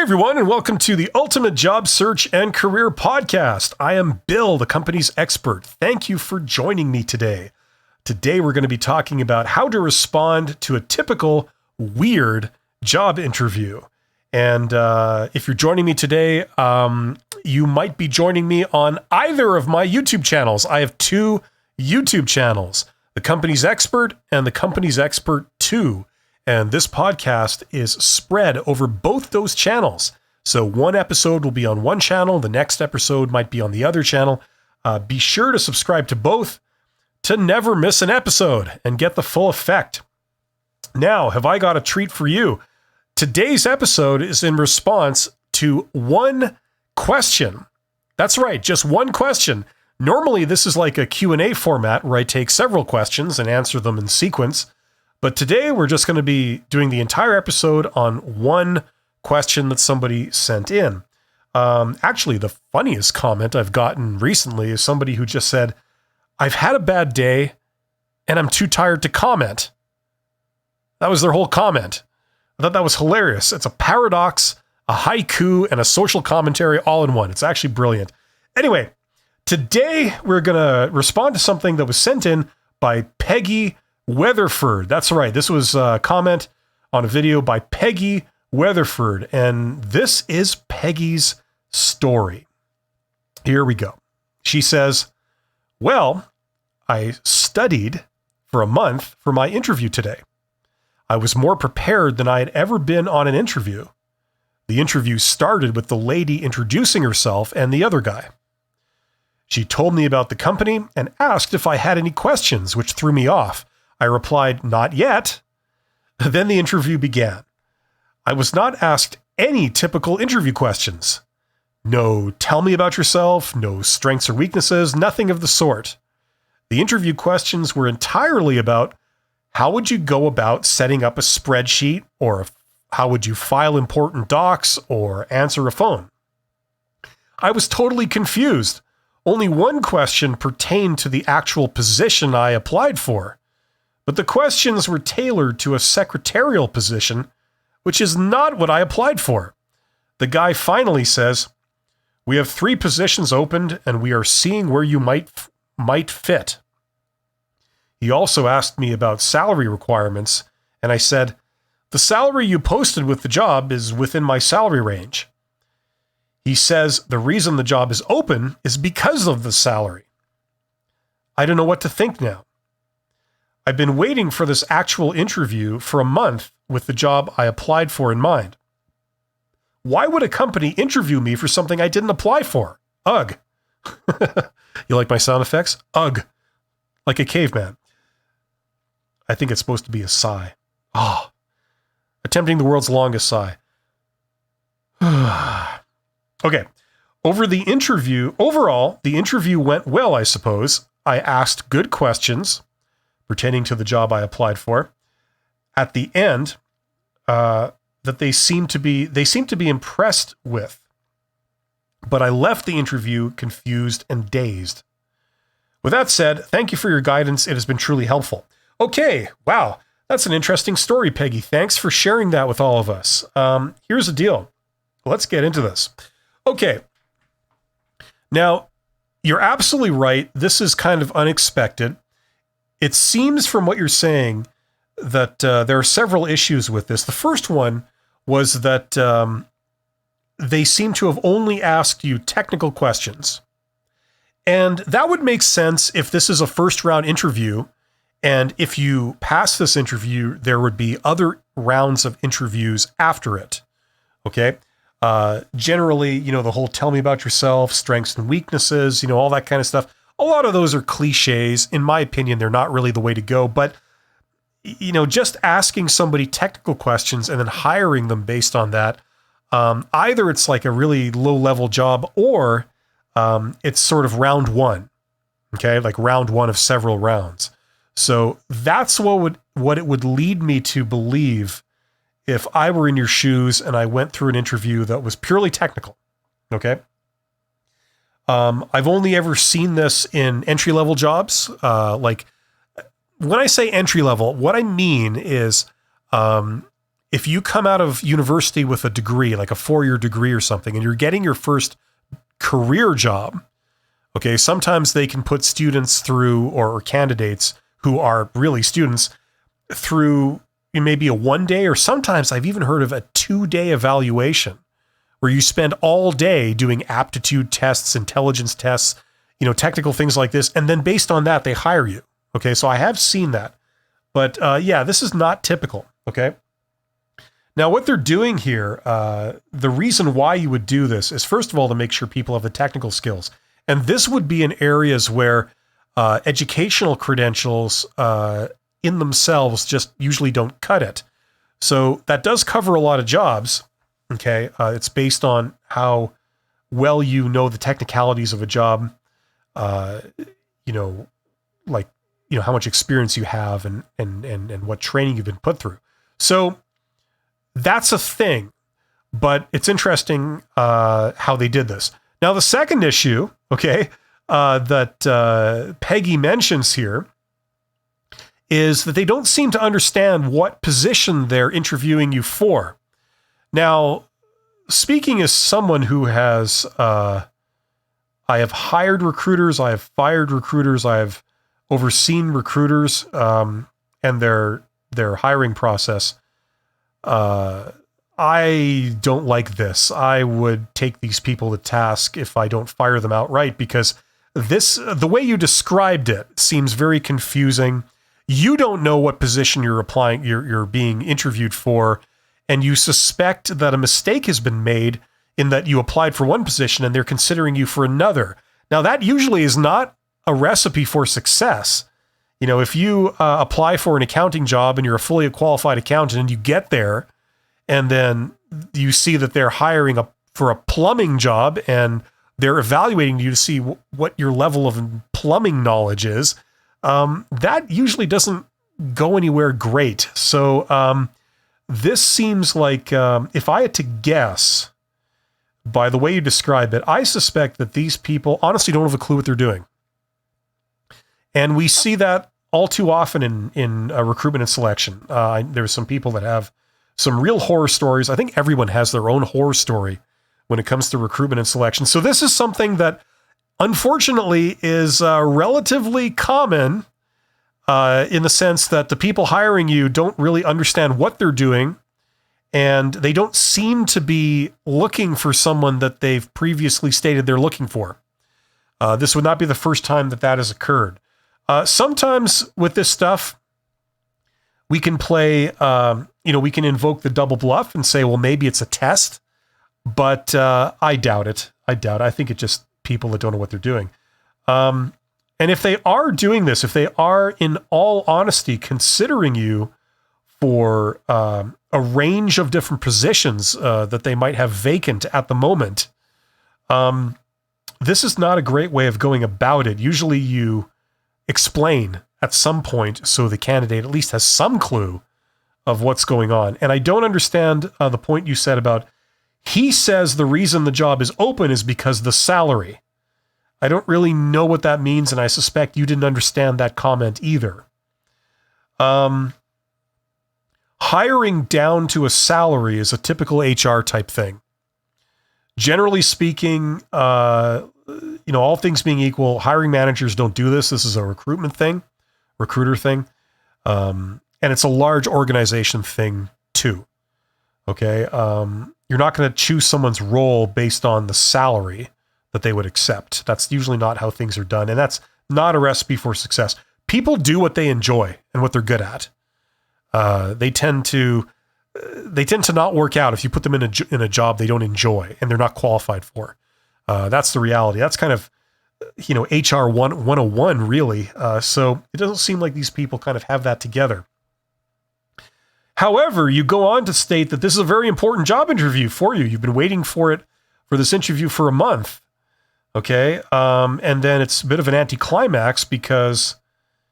everyone, and welcome to the Ultimate Job Search and Career Podcast. I am Bill, the company's expert. Thank you for joining me today. Today, we're going to be talking about how to respond to a typical weird job interview. And if you're joining me today, you might be joining me on either of my YouTube channels. I have two YouTube channels, The Company's Expert and The Company's Expert 2. And this podcast is spread over both those channels. So one episode will be on one channel. The next episode might be on the other channel. Be sure to subscribe to both to never miss an episode and get the full effect. Now, have I got a treat for you? Today's episode is in response to one question. That's right, just one question. Normally, this is like a Q&A format where I take several questions and answer them in sequence. But today we're just going to be doing the entire episode on one question that somebody sent in. Actually, the funniest comment I've gotten recently is somebody who just said, "I've had a bad day and I'm too tired to comment." That was their whole comment. I thought that was hilarious. It's a paradox, a haiku, and a social commentary all in one. It's actually brilliant. Anyway, today we're going to respond to something that was sent in by Peggy Weatherford. That's right. This was a comment on a video by Peggy Weatherford, and this is Peggy's story. Here we go. She says, "Well, I studied for a month for my interview today. I was more prepared than I had ever been on an interview. The interview started with the lady introducing herself and the other guy. She told me about the company and asked if I had any questions, which threw me off. I replied, 'Not yet.' Then the interview began. I was not asked any typical interview questions. No, tell me about yourself, no strengths or weaknesses, nothing of the sort. The interview questions were entirely about how would you go about setting up a spreadsheet, or how would you file important docs or answer a phone. I was totally confused. Only one question pertained to the actual position I applied for. But the questions were tailored to a secretarial position, which is not what I applied for. The guy finally says, 'We have 3 positions opened and we are seeing where you might fit.' He also asked me about salary requirements, and I said, 'The salary you posted with the job is within my salary range.' He says the reason the job is open is because of the salary. I don't know what to think now. I've been waiting for this actual interview for a month with the job I applied for in mind. Why would a company interview me for something I didn't apply for? Ugh." You like my sound effects? Ugh. Like a caveman. I think it's supposed to be a sigh. Oh, attempting the world's longest sigh. Okay. Overall, the interview went well, I suppose. I asked good questions pertaining to the job I applied for. At the end, that they seemed to be impressed with. But I left the interview confused and dazed. With that said, thank you for your guidance. It has been truly helpful." Okay, wow, that's an interesting story, Peggy. Thanks for sharing that with all of us. Here's the deal. Let's get into this. Okay. Now, you're absolutely right. This is kind of unexpected. It seems from what you're saying that there are several issues with this. The first one was that they seem to have only asked you technical questions. And that would make sense if this is a first round interview. And if you pass this interview, there would be other rounds of interviews after it. Okay. Generally, the whole tell me about yourself, strengths and weaknesses, all that kind of stuff. A lot of those are cliches. In my opinion, they're not really the way to go. But, just asking somebody technical questions and then hiring them based on that, either it's like a really low-level job or it's sort of round one, okay? Like round one of several rounds. So that's what it would lead me to believe if I were in your shoes and I went through an interview that was purely technical, okay? I've only ever seen this in entry-level jobs. Like when I say entry-level, what I mean is if you come out of university with a degree, like a 4-year degree or something, and you're getting your first career job, okay, sometimes they can put students through, or candidates who are really students, through maybe a 1-day, or sometimes I've even heard of a 2-day evaluation where you spend all day doing aptitude tests, intelligence tests, technical things like this. And then based on that, they hire you. Okay. So I have seen that, but yeah, this is not typical. Okay. Now what they're doing here, the reason why you would do this is, first of all, to make sure people have the technical skills. And this would be in areas where educational credentials in themselves just usually don't cut it. So that does cover a lot of jobs. Okay. It's based on how well you know the technicalities of a job, how much experience you have and what training you've been put through. So that's a thing, but it's interesting how they did this. Now, the second issue, okay, that Peggy mentions here is that they don't seem to understand what position they're interviewing you for. Now, speaking as someone who has, I have hired recruiters, I have fired recruiters, I have overseen recruiters and their hiring process. I don't like this. I would take these people to task if I don't fire them outright, because the way you described it seems very confusing. You don't know what position you're being interviewed for, and you suspect that a mistake has been made in that you applied for one position and they're considering you for another. Now, that usually is not a recipe for success. If you apply for an accounting job and you're a fully qualified accountant and you get there and then you see that they're hiring for a plumbing job and they're evaluating you to see what your level of plumbing knowledge is, that usually doesn't go anywhere great. So this seems like, if I had to guess by the way you describe it, I suspect that these people honestly don't have a clue what they're doing. And we see that all too often in recruitment and selection. There's some people that have some real horror stories. I think everyone has their own horror story when it comes to recruitment and selection. So this is something that unfortunately is relatively common in the sense that the people hiring you don't really understand what they're doing, and they don't seem to be looking for someone that they've previously stated they're looking for. This would not be the first time that has occurred. Sometimes with this stuff, we can play, we can invoke the double bluff and say, well, maybe it's a test, but I doubt it. I think it's just people that don't know what they're doing. And if they are doing this, if they are in all honesty considering you for a range of different positions that they might have vacant at the moment, this is not a great way of going about it. Usually you explain at some point so the candidate at least has some clue of what's going on. And I don't understand the point you said about, he says the reason the job is open is because the salary. I don't really know what that means, and I suspect you didn't understand that comment either. Hiring down to a salary is a typical HR type thing. Generally speaking, all things being equal, hiring managers don't do this. This is a recruitment thing, recruiter thing. And it's a large organization thing too. Okay. You're not going to choose someone's role based on the salary that they would accept. That's usually not how things are done. And that's not a recipe for success. People do what they enjoy and what they're good at. They tend to not work out if you put them in a job they don't enjoy and they're not qualified for. That's the reality. That's kind of, HR 101 really. So it doesn't seem like these people kind of have that together. However, you go on to state that this is a very important job interview for you. You've been waiting for this interview for a month. Okay. And then it's a bit of an anticlimax because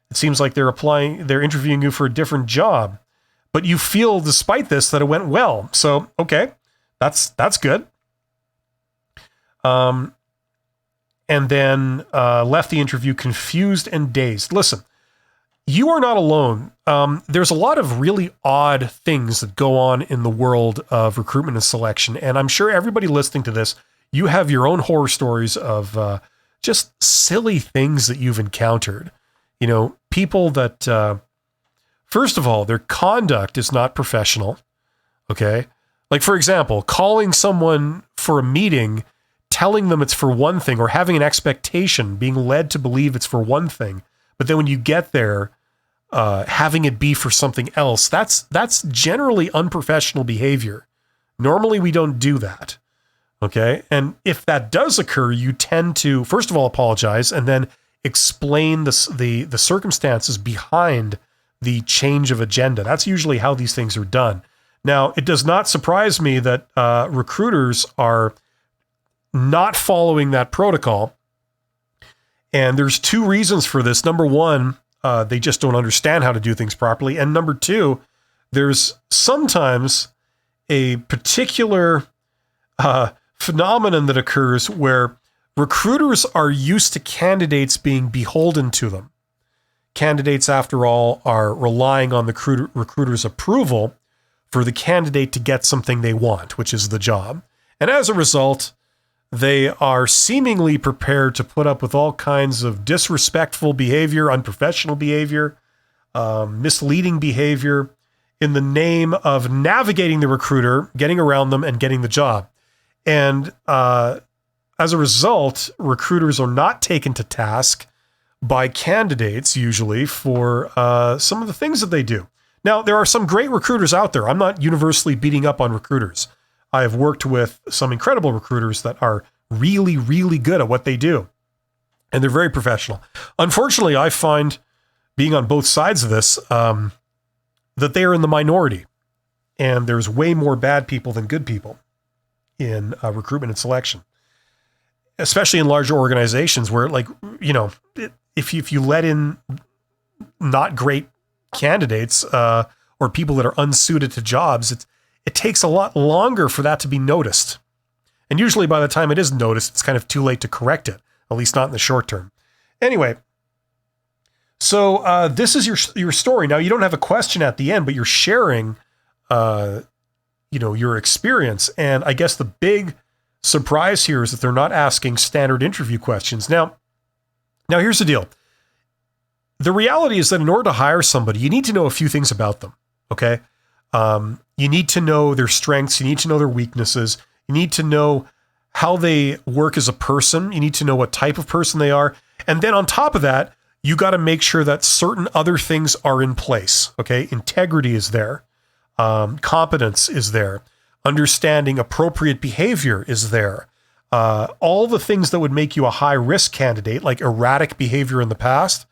it seems like they're interviewing you for a different job, but you feel despite this that it went well. So, okay, that's good. And then left the interview confused and dazed. Listen, you are not alone. There's a lot of really odd things that go on in the world of recruitment and selection. And I'm sure everybody listening to this, you have your own horror stories of just silly things that you've encountered. You know, people that, first of all, their conduct is not professional. Okay. Like, for example, calling someone for a meeting, telling them it's for one thing, or having an expectation, being led to believe it's for one thing. But then when you get there, having it be for something else, that's generally unprofessional behavior. Normally, we don't do that. Okay. And if that does occur, you tend to, first of all, apologize and then explain the circumstances behind the change of agenda. That's usually how these things are done. Now, it does not surprise me that recruiters are not following that protocol. And there's two reasons for this. Number one, they just don't understand how to do things properly. And number two, there's sometimes a particular phenomenon that occurs where recruiters are used to candidates being beholden to them. Candidates, after all, are relying on the recruiter's approval for the candidate to get something they want, which is the job. And as a result, they are seemingly prepared to put up with all kinds of disrespectful behavior, unprofessional behavior, misleading behavior in the name of navigating the recruiter, getting around them, and getting the job. And as a result, recruiters are not taken to task by candidates usually for some of the things that they do. Now, there are some great recruiters out there. I'm not universally beating up on recruiters. I have worked with some incredible recruiters that are really, really good at what they do. And they're very professional. Unfortunately, I find, being on both sides of this, that they are in the minority. And there's way more bad people than good people in recruitment and selection. Especially in larger organizations where, like, you know, if you let in not great candidates or people that are unsuited to jobs, it takes a lot longer for that to be noticed. And usually by the time it is noticed, it's kind of too late to correct it, at least not in the short term. Anyway, so this is your story. Now, you don't have a question at the end, but you're sharing, your experience. And I guess the big surprise here is that they're not asking standard interview questions. Now here's the deal. The reality is that in order to hire somebody, you need to know a few things about them. Okay. You need to know their strengths. You need to know their weaknesses. You need to know how they work as a person. You need to know what type of person they are. And then on top of that, you got to make sure that certain other things are in place. Okay. Integrity is there. Competence is there. Understanding appropriate behavior is there. All the things that would make you a high risk candidate, like erratic behavior in the past,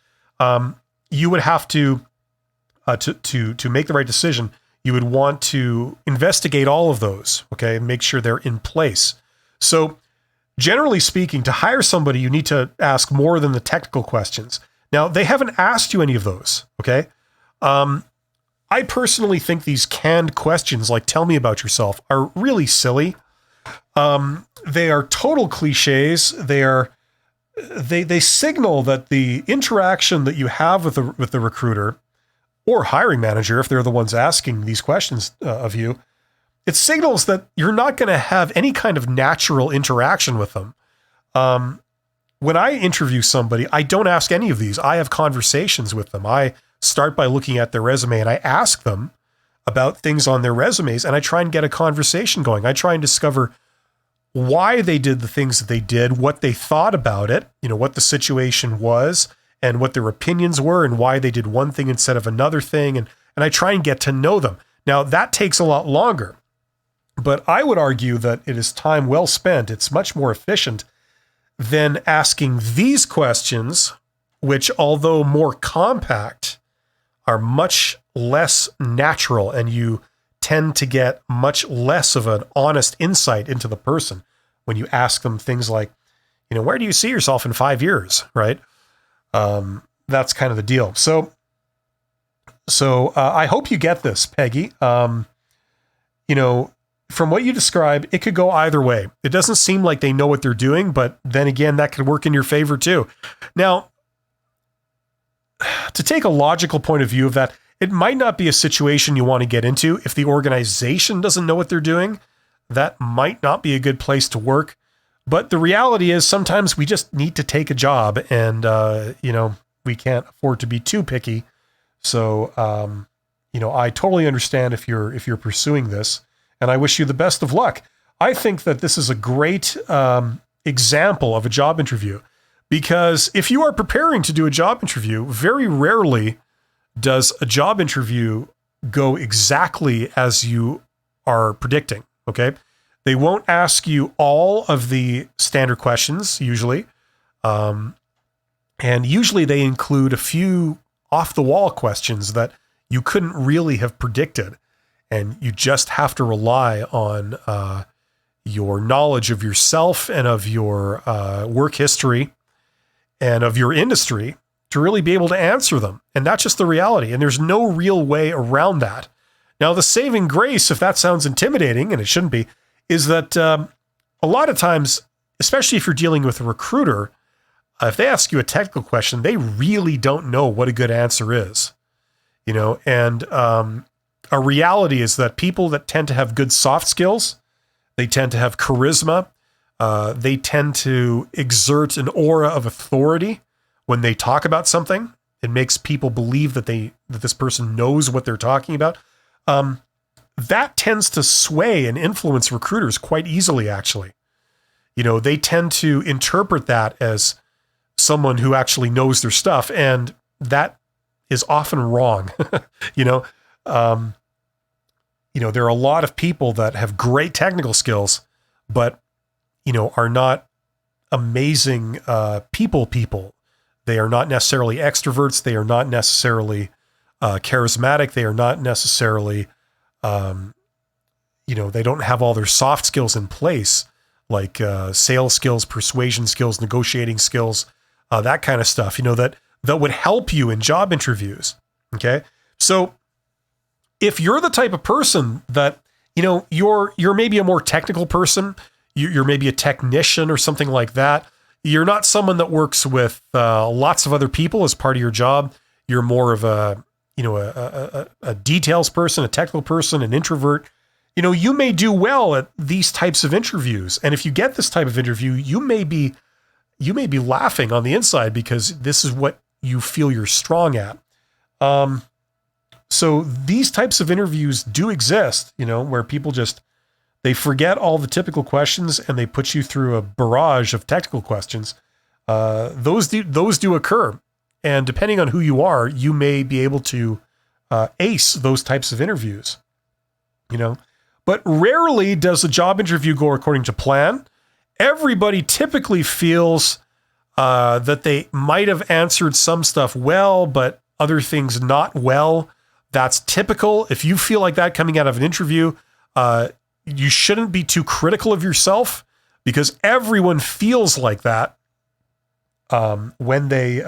you would have to make the right decision. You would want to investigate all of those, okay, and make sure they're in place. So generally speaking, to hire somebody, you need to ask more than the technical questions. Now, they haven't asked you any of those, okay? I personally think these canned questions, like tell me about yourself, are really silly. They are total cliches. They signal that the interaction that you have with the recruiter or hiring manager, if they're the ones asking these questions of you, it signals that you're not going to have any kind of natural interaction with them. When I interview somebody, I don't ask any of these. I have conversations with them. I start by looking at their resume and I ask them about things on their resumes and I try and get a conversation going. I try and discover why they did the things that they did, what they thought about it, what the situation was, and what their opinions were, and why they did one thing instead of another thing. And I try and get to know them. Now, that takes a lot longer, but I would argue that it is time well spent. It's much more efficient than asking these questions, which, although more compact, are much less natural, and you tend to get much less of an honest insight into the person when you ask them things like, where do you see yourself in 5 years, right? That's kind of the deal. So I hope you get this, Peggy. From what you describe, it could go either way. It doesn't seem like they know what they're doing, but then again, that could work in your favor too. Now, to take a logical point of view of that, it might not be a situation you want to get into. If the organization doesn't know what they're doing, that might not be a good place to work. But the reality is sometimes we just need to take a job, and, we can't afford to be too picky. So, I totally understand if you're pursuing this, and I wish you the best of luck. I think that this is a great example of a job interview, because if you are preparing to do a job interview, very rarely does a job interview go exactly as you are predicting, okay? They won't ask you all of the standard questions, usually. And usually they include a few off-the-wall questions that you couldn't really have predicted. And you just have to rely on your knowledge of yourself and of your work history and of your industry to really be able to answer them. And that's just the reality. And there's no real way around that. Now, the saving grace, if that sounds intimidating, and it shouldn't be, is that a lot of times, especially if you're dealing with a recruiter, if they ask you a technical question, they really don't know what a good answer is. And a reality is that people that tend to have good soft skills, they tend to have charisma, they tend to exert an aura of authority when they talk about something. It makes people believe that this person knows what they're talking about. That tends to sway and influence recruiters quite easily, actually. They tend to interpret that as someone who actually knows their stuff, and that is often wrong. There are a lot of people that have great technical skills, but, are not amazing people. They are not necessarily extroverts. They are not necessarily charismatic. They are not necessarily, they don't have all their soft skills in place, like sales skills, persuasion skills, negotiating skills, that kind of stuff, that would help you in job interviews. Okay. So if you're the type of person that, you're maybe a more technical person, you're maybe a technician or something like that. You're not someone that works with lots of other people as part of your job. You're more of a details person, a technical person, an introvert. You may do well at these types of interviews. And if you get this type of interview, you may be laughing on the inside because this is what you feel you're strong at. So these types of interviews do exist, where people they forget all the typical questions and they put you through a barrage of technical questions. Those do occur. And depending on who you are, you may be able to ace those types of interviews, But rarely does a job interview go according to plan. Everybody typically feels that they might have answered some stuff well, but other things not well. That's typical. If you feel like that coming out of an interview, you shouldn't be too critical of yourself, because everyone feels like that when they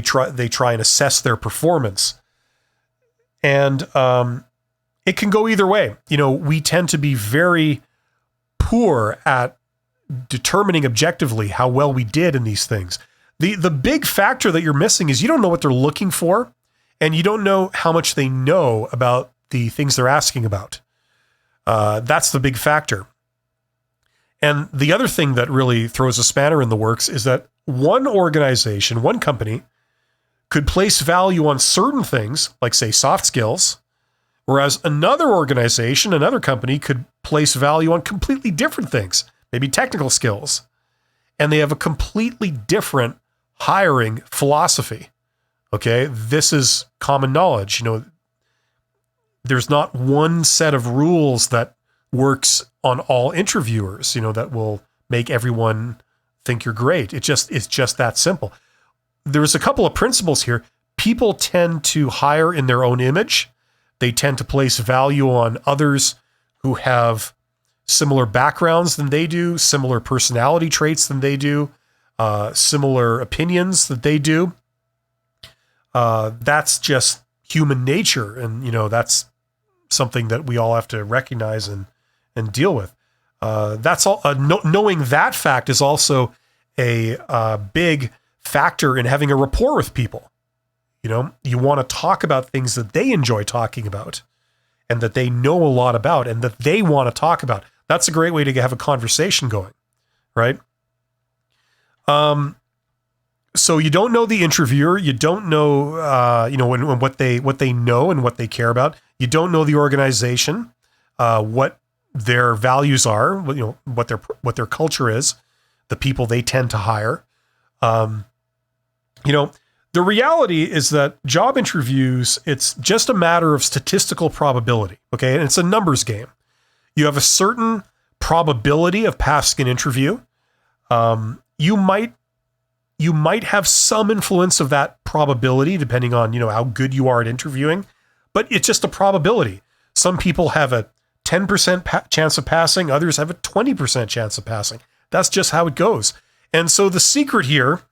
try and assess their performance. And it can go either way. We tend to be very poor at determining objectively how well we did in these things. The big factor that you're missing is you don't know what they're looking for, and you don't know how much they know about the things they're asking about. That's the big factor. And the other thing that really throws a spanner in the works is that one organization, one company, could place value on certain things, like say soft skills, whereas another organization, another company, could place value on completely different things, maybe technical skills. And they have a completely different hiring philosophy. Okay, this is common knowledge. There's not one set of rules that works on all interviewers, that will make everyone think you're great. It's just that simple. There's a couple of principles here. People tend to hire in their own image. They tend to place value on others who have similar backgrounds than they do, similar personality traits than they do, similar opinions that they do. That's just human nature. And, that's something that we all have to recognize and deal with. That's all. Knowing that fact is also a big factor in having a rapport with people. You know, you want to talk about things that they enjoy talking about and that they know a lot about and that they want to talk about. That's a great way to have a conversation going, right? So you don't know the interviewer, you don't know, what they know and what they care about. You don't know the organization, what their values are, what their culture is, the people they tend to hire. The reality is that job interviews, it's just a matter of statistical probability, okay? And it's a numbers game. You have a certain probability of passing an interview. You might have some influence of that probability depending on, how good you are at interviewing, but it's just a probability. Some people have a 10% chance of passing, others have a 20% chance of passing. That's just how it goes. And so the secret here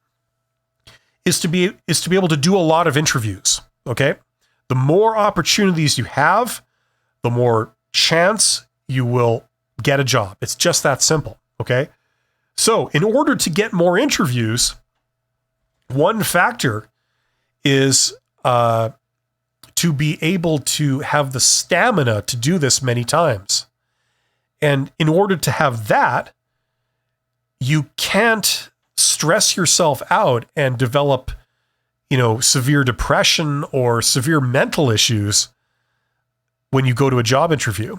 is to be able to do a lot of interviews, okay? The more opportunities you have, the more chance you will get a job. It's just that simple, okay? So in order to get more interviews, one factor is to be able to have the stamina to do this many times. And in order to have that, you can't stress yourself out and develop, severe depression or severe mental issues when you go to a job interview.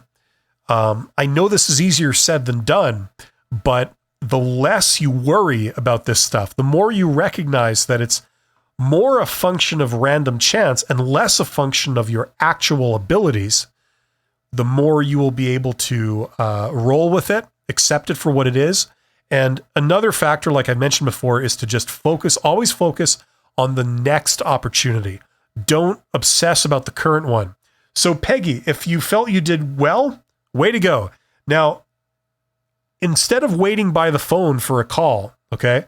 I know this is easier said than done, but the less you worry about this stuff, the more you recognize that it's more a function of random chance and less a function of your actual abilities, the more you will be able to roll with it, accept it for what it is. And another factor, like I mentioned before, is to just always focus on the next opportunity. Don't obsess about the current one. So Peggy, if you felt you did well, way to go. Now, instead of waiting by the phone for a call, okay,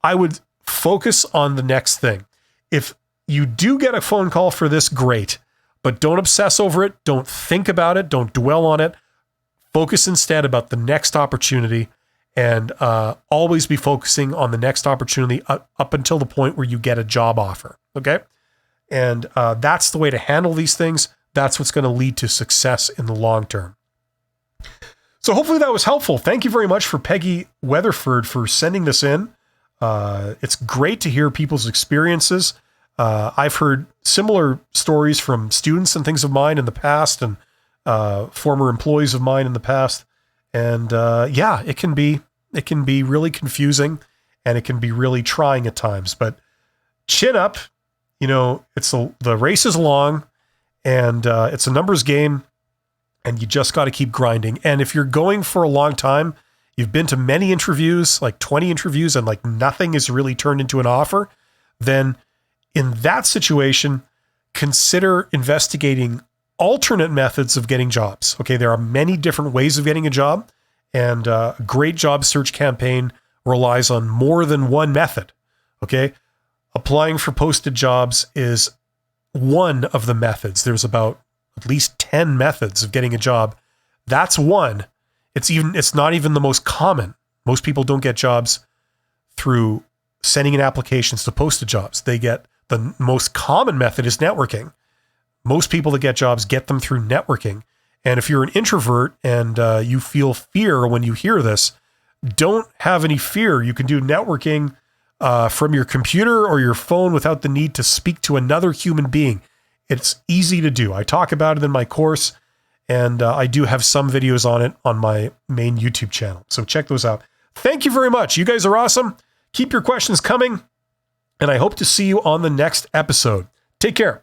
I would focus on the next thing. If you do get a phone call for this, great, but don't obsess over it. Don't think about it. Don't dwell on it. Focus instead about the next opportunity. And always be focusing on the next opportunity up until the point where you get a job offer, okay? And that's the way to handle these things. That's what's going to lead to success in the long term. So hopefully that was helpful. Thank you very much for Peggy Weatherford for sending this in. It's great to hear people's experiences. I've heard similar stories from students and things of mine in the past and former employees of mine in the past. And it can be really confusing and it can be really trying at times, but chin up, the race is long and it's a numbers game and you just got to keep grinding. And if you're going for a long time, you've been to many interviews, like 20 interviews, and like nothing is really turned into an offer, then in that situation, consider investigating alternate methods of getting jobs. Okay, there are many different ways of getting a job, and a great job search campaign relies on more than one method. Okay, applying for posted jobs is one of the methods. There's about at least 10 methods of getting a job. That's one. It's not even the most common. Most people don't get jobs through sending in applications to posted jobs. The most common method is networking. Most people that get jobs get them through networking. And if you're an introvert and you feel fear when you hear this, don't have any fear. You can do networking from your computer or your phone without the need to speak to another human being. It's easy to do. I talk about it in my course, and I do have some videos on it on my main YouTube channel. So check those out. Thank you very much. You guys are awesome. Keep your questions coming, and I hope to see you on the next episode. Take care.